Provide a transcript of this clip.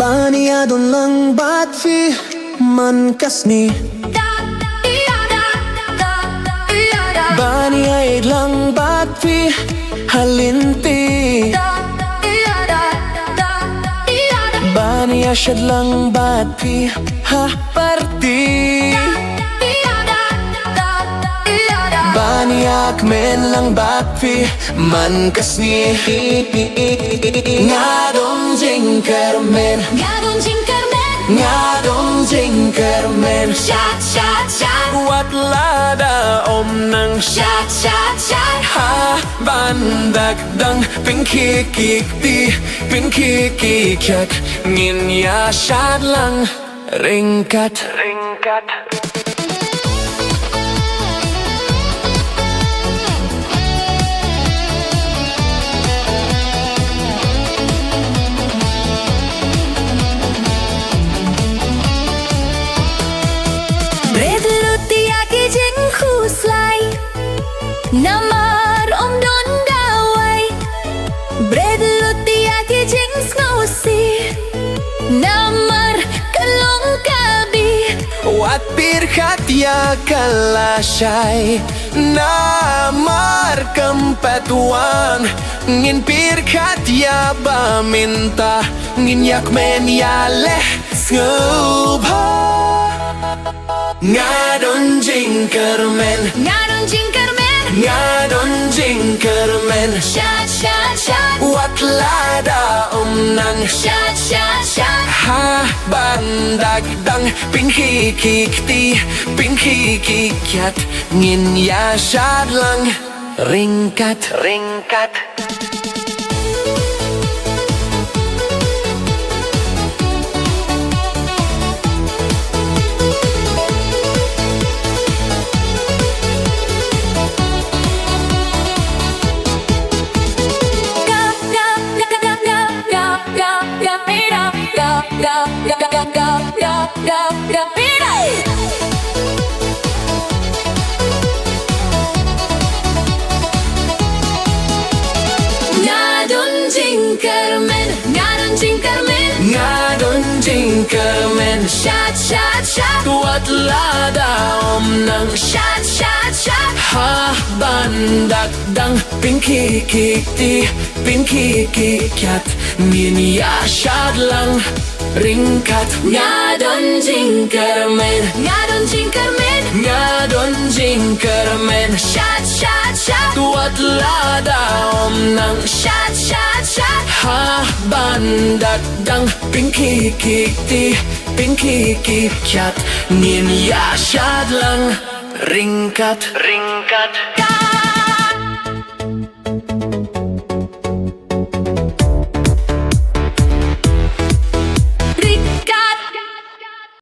Baniyadon lang ba't fi man kasni Baniyay lang ba't fi halinti Baniya siya lang ba't fi ha parti Baniyak men lang ba't fi man kasni Ngadong jingkermen Ngadong jingkermen Shot, shot, shot. Wat lada om nang Shot, shot, shot. ha bandagdang pinkikikti pinkikikyak Nginya syad lang ringkat Bread roti aki jeng khuslai Namar om don dawai Bread roti aki jeng snosi Namar kalong kabi Wat pirkat ya kalasay Namar kempatuan Ngin pirkat ya baminta Ngin yakmen ya leh ngubha Ngadon jingkermen Ngadon jingkermen Ngadon jingkermen Shot, shot, shot. Wat lada om nang Shot, shot, shot. ha bandagdang pinkikikti pinkikikyat Ngin ya syad lang ringkat Ngadon jingkermen Shot, shot, shot. Wat lada om nang Shot, shot, shot. ha bandagdang pinkikikti pinkikikyat Ngin ya syad lang ringkat Ngadon jingkermen Ngadon jingkermen Ngadon jingkermen Shot, shot, shot. Wat lada om nang Shot, shot, shot. ha bandagdang pinkikikti pinkikikyat Ngin ya syad lang ringkat